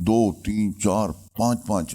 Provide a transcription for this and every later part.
2, 3, 4, 5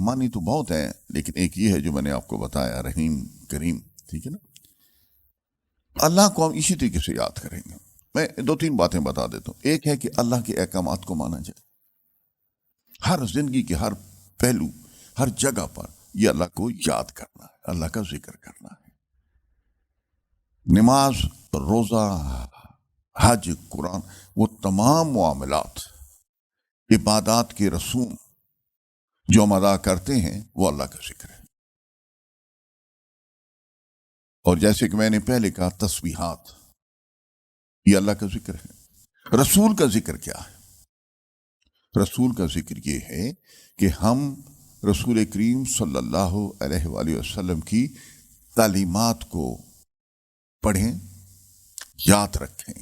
معنی تو بہت ہیں، لیکن ایک یہ ہے جو میں نے آپ کو بتایا، رحیم کریم، ٹھیک ہے نا؟ اللہ کو ہم اسی طریقے سے یاد کریں گے۔ میں 2-3 باتیں بتا دیتا ہوں۔ ایک ہے کہ اللہ کے احکامات کو مانا جائے، ہر زندگی کے ہر پہلو، ہر جگہ پر یہ اللہ کو یاد کرنا ہے، اللہ کا ذکر کرنا ہے۔ نماز، روزہ، حج، قرآن، وہ تمام معاملات، عبادات کے رسوم جو ہم ادا کرتے ہیں وہ اللہ کا ذکر ہے۔ اور جیسے کہ میں نے پہلے کہا، تسبیحات یہ اللہ کا ذکر ہے۔ رسول کا ذکر کیا ہے؟ رسول کا ذکر یہ ہے کہ ہم رسول کریم صلی اللہ علیہ وآلہ وسلم کی تعلیمات کو پڑھیں، یاد رکھیں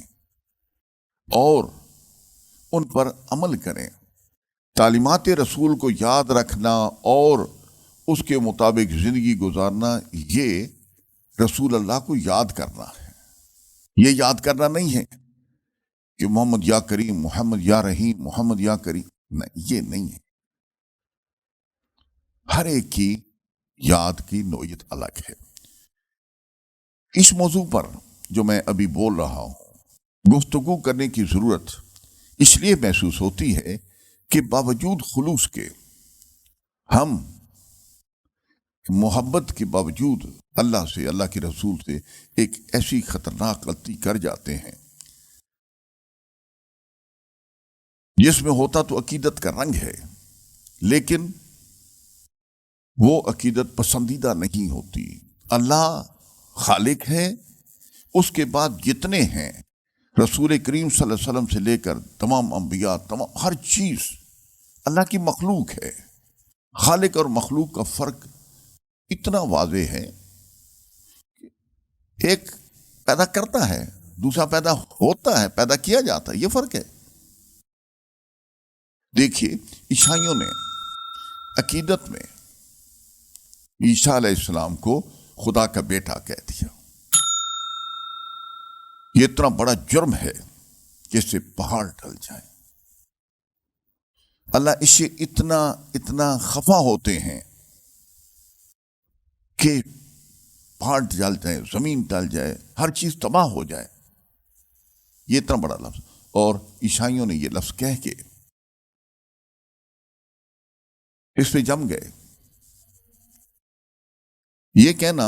اور ان پر عمل کریں۔ تعلیمات رسول کو یاد رکھنا اور اس کے مطابق زندگی گزارنا، یہ رسول اللہ کو یاد کرنا ہے۔ یہ یاد کرنا نہیں ہے کہ محمد یا کریم، محمد یا رحیم، محمد یا کریم، نہیں، یہ نہیں ہے۔ ہر ایک کی یاد کی نوعیت الگ ہے۔ اس موضوع پر جو میں ابھی بول رہا ہوں، گفتگو کرنے کی ضرورت اس لیے محسوس ہوتی ہے کہ باوجود خلوص کے ہم محبت کے باوجود اللہ سے، اللہ کے رسول سے ایک ایسی خطرناک غلطی کر جاتے ہیں جس میں ہوتا تو عقیدت کا رنگ ہے، لیکن وہ عقیدت پسندیدہ نہیں ہوتی۔ اللہ خالق ہے، اس کے بعد جتنے ہیں رسول کریم صلی اللہ علیہ وسلم سے لے کر تمام انبیاء، تمام ہر چیز اللہ کی مخلوق ہے۔ خالق اور مخلوق کا فرق اتنا واضح ہے کہ ایک پیدا کرتا ہے، دوسرا پیدا ہوتا ہے، پیدا کیا جاتا ہے، یہ فرق ہے۔ دیکھیے، عیسائیوں نے عقیدت میں عیسیٰ علیہ السلام کو خدا کا بیٹا کہہ دیا۔ یہ اتنا بڑا جرم ہے کہ اس سے پہاڑ ڈل جائیں۔ اللہ اس سے اتنا خفا ہوتے ہیں کہ پہاڑ ڈل جائے، زمین ڈل جائے، ہر چیز تباہ ہو جائے۔ یہ اتنا بڑا لفظ، اور عیسائیوں نے یہ لفظ کہہ کے اس پہ جم گئے۔ یہ کہنا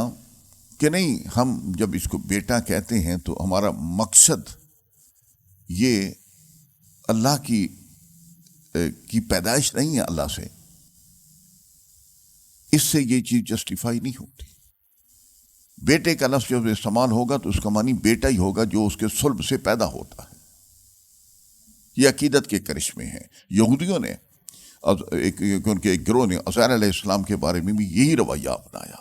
کہ نہیں، ہم جب اس کو بیٹا کہتے ہیں تو ہمارا مقصد یہ اللہ کی پیدائش نہیں ہے اللہ سے، اس سے یہ چیز جسٹیفائی نہیں ہوتی۔ بیٹے کا لفظ جب استعمال ہوگا تو اس کا معنی بیٹا ہی ہوگا جو اس کے صلب سے پیدا ہوتا ہے۔ یہ عقیدت کے کرشمے ہیں۔ یہودیوں نے، ان کے ایک گروہ نے عزیر علیہ السلام کے بارے میں بھی یہی رویہ اپنایا،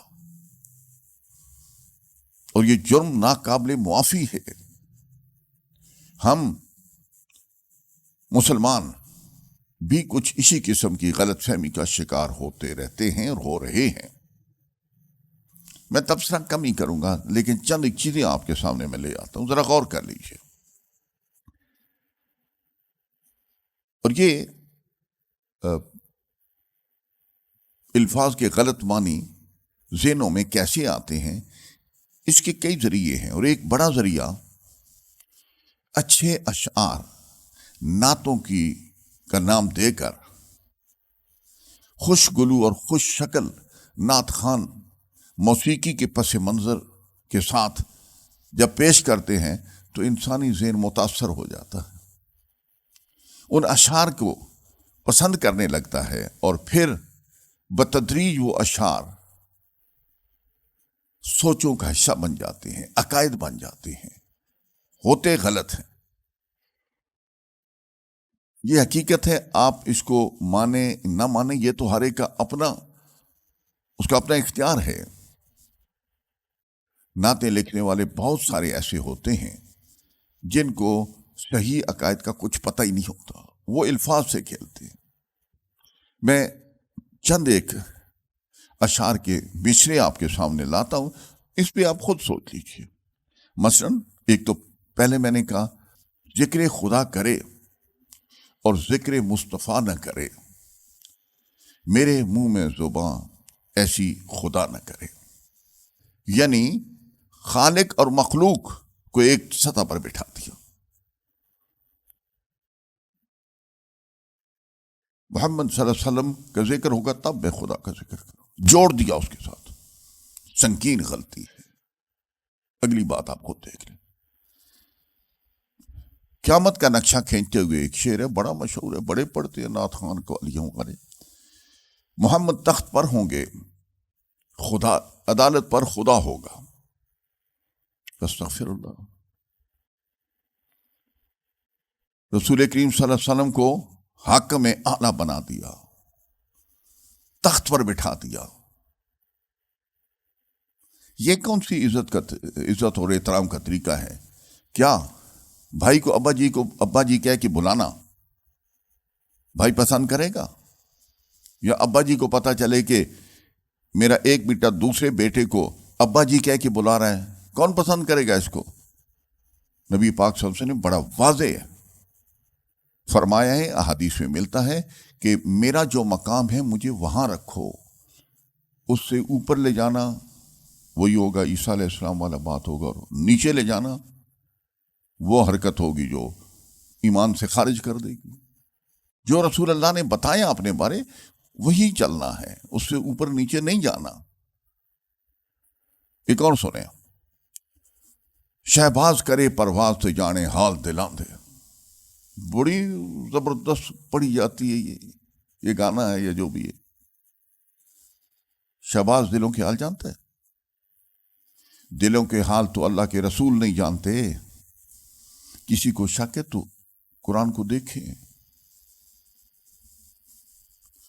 اور یہ جرم ناقابل معافی ہے۔ ہم مسلمان بھی کچھ اسی قسم کی غلط فہمی کا شکار ہوتے رہتے ہیں اور ہو رہے ہیں۔ میں تبصرہ کم ہی کروں گا، لیکن چند ایک چیزیں آپ کے سامنے میں لے آتا ہوں، ذرا غور کر لیجیے۔ اور یہ الفاظ کے غلط معنی ذہنوں میں کیسے آتے ہیں، اس کے کئی ذریعے ہیں، اور ایک بڑا ذریعہ اچھے اشعار، نعتوں کا نام دے کر خوش گلو اور خوش شکل نعت خوان موسیقی کے پس منظر کے ساتھ جب پیش کرتے ہیں تو انسانی ذہن متاثر ہو جاتا ہے، ان اشعار کو پسند کرنے لگتا ہے، اور پھر بتدریج وہ اشعار سوچوں کا حصہ بن جاتے ہیں، عقائد بن جاتے ہیں، ہوتے غلط ہیں۔ یہ حقیقت ہے، آپ اس کو مانیں نہ مانیں، یہ تو ہر ایک کا اس کا اپنا اختیار ہے۔ نعتیں لکھنے والے بہت سارے ایسے ہوتے ہیں جن کو صحیح عقائد کا کچھ پتہ ہی نہیں ہوتا، وہ الفاظ سے کھیلتے ہیں۔ میں چند ایک اشعار کے مصرے آپ کے سامنے لاتا ہوں، اس پہ آپ خود سوچ لیجیے۔ مثلا ایک تو پہلے میں نے کہا، ذکر خدا کرے اور ذکر مصطفیٰ نہ کرے، میرے منہ میں زباں ایسی خدا نہ کرے. یعنی خالق اور مخلوق کو ایک سطح پر بٹھا دیا. محمد صلی اللہ علیہ وسلم کا ذکر ہوگا تب میں خدا کا ذکر کروں. جوڑ دیا اس کے ساتھ. سنگین غلطی ہے. اگلی بات آپ خود دیکھ لیں. قیامت کا نقشہ کھینچتے ہوئے ایک شعر ہے، بڑا مشہور ہے، بڑے پڑھتے ہیں نعت خان کو علیوں والے. محمد تخت پر ہوں گے، خدا عدالت پر خدا ہوگا. استغفر اللہ. رسول کریم صلی اللہ علیہ وسلم کو حاکم اعلیٰ بنا دیا، تخت پر بٹھا دیا. یہ کون سی عزت اور احترام کا طریقہ ہے؟ کیا بھائی کو ابا جی کہہ کے بلانا بھائی پسند کرے گا؟ یا ابا جی کو پتا چلے کہ میرا ایک بیٹا دوسرے بیٹے کو ابا جی کہہ کے بلا رہا ہے، کون پسند کرے گا اس کو؟ نبی پاک صلی اللہ علیہ وسلم نے بڑا واضح فرمایا ہے، احادیث میں ملتا ہے کہ میرا جو مقام ہے مجھے وہاں رکھو. اس سے اوپر لے جانا وہی ہوگا عیسیٰ علیہ السلام والا بات ہوگا، اور نیچے لے جانا وہ حرکت ہوگی جو ایمان سے خارج کر دے گی. جو رسول اللہ نے بتایا اپنے بارے وہی چلنا ہے، اس سے اوپر نیچے نہیں جانا. ایک اور سنیں، شہباز کرے پرواز سے جانے حال دلاں دے. بڑی زبردست پڑھی جاتی ہے یہ گانا ہے یا جو بھی ہے. شہباز دلوں کے حال جانتا ہے؟ دلوں کے حال تو اللہ کے رسول نہیں جانتے. کسی کو شک ہے تو قرآن کو دیکھیں.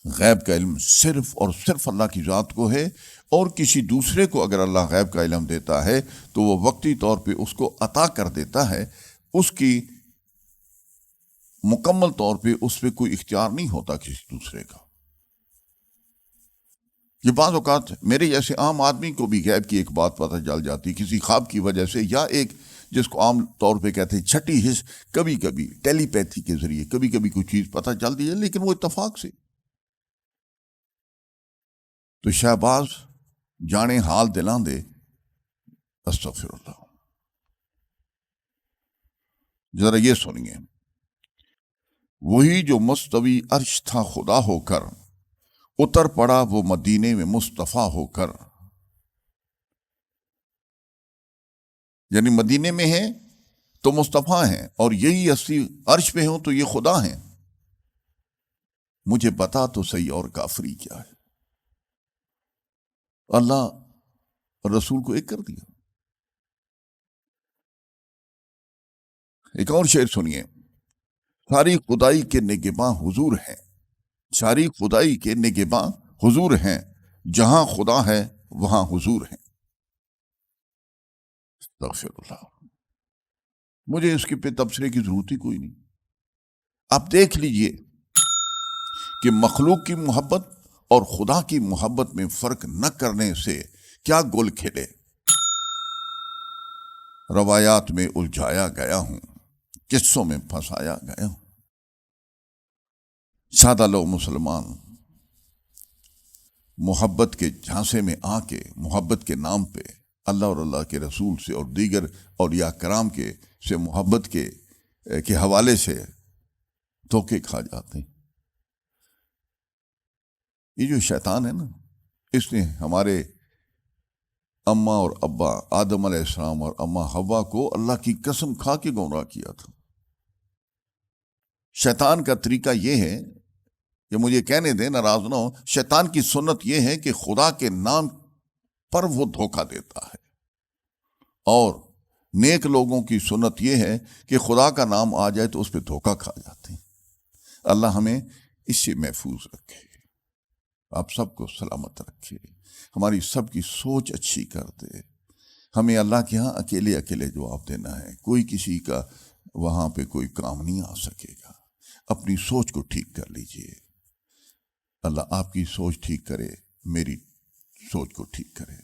غیب کا علم صرف اور صرف اللہ کی ذات کو ہے، اور کسی دوسرے کو اگر اللہ غیب کا علم دیتا ہے تو وہ وقتی طور پہ اس کو عطا کر دیتا ہے. اس کی مکمل طور پہ اس پہ کوئی اختیار نہیں ہوتا کسی دوسرے کا. یہ بعض اوقات میرے جیسے عام آدمی کو بھی غیب کی ایک بات پتہ چل جاتی کسی خواب کی وجہ سے، یا ایک جس کو عام طور پہ کہتے ہیں چھٹی حس، کبھی کبھی ٹیلی پیتھی کے ذریعے کبھی کبھی کوئی چیز پتہ چلتی ہے، لیکن وہ اتفاق سے. تو شہباز جانے حال دلاں دے. استغفر اللہ. ذرا یہ سنیے، وہی جو مستوی عرش تھا خدا ہو کر، اتر پڑا وہ مدینے میں مصطفیٰ ہو کر. یعنی مدینے میں ہیں تو مصطفیٰ ہیں، اور یہی اصلی عرش پہ ہوں تو یہ خدا ہیں. مجھے بتا تو صحیح اور کافری کیا ہے. اللہ رسول کو ایک کر دیا. ایک اور شعر سنیے، ساری خدائی کے نگہباں حضور ہیں. ساری خدائی کے نگہباں حضور ہیں، جہاں خدا ہے وہاں حضور ہیں. استغفر اللہ. مجھے اس کے پہ تبصرے کی ضرورت ہی کوئی نہیں. آپ دیکھ لیجئے کہ مخلوق کی محبت اور خدا کی محبت میں فرق نہ کرنے سے کیا گول کھیلے. روایات میں الجھایا گیا ہوں، قصوں میں پھنسایا گیا ہوں. سادہ لوگ مسلمان محبت کے جھانسے میں آ کے محبت کے نام پہ اللہ اور اللہ کے رسول سے اور دیگر اولیاء کرام کے سے محبت کے حوالے سے دھوکے کھا جاتے ہیں. یہ جو شیطان ہے نا، اس نے ہمارے اماں اور ابا آدم علیہ السلام اور اماں حوا کو اللہ کی قسم کھا کے گمراہ کیا تھا. شیطان کا طریقہ یہ ہے کہ مجھے کہنے دیں، ناراض نہ ہو، شیطان کی سنت یہ ہے کہ خدا کے نام پر وہ دھوکہ دیتا ہے، اور نیک لوگوں کی سنت یہ ہے کہ خدا کا نام آ جائے تو اس پہ دھوکہ کھا جاتے ہیں. اللہ ہمیں اس سے محفوظ رکھے، آپ سب کو سلامت رکھے، ہماری سب کی سوچ اچھی کر دے. ہمیں اللہ کے ہاں اکیلے اکیلے جواب دینا ہے، کوئی کسی کا وہاں پہ کوئی کام نہیں آ سکے گا. اپنی سوچ کو ٹھیک کر لیجئے. اللہ آپ کی سوچ ٹھیک کرے، میری سوچ کو ٹھیک کرے.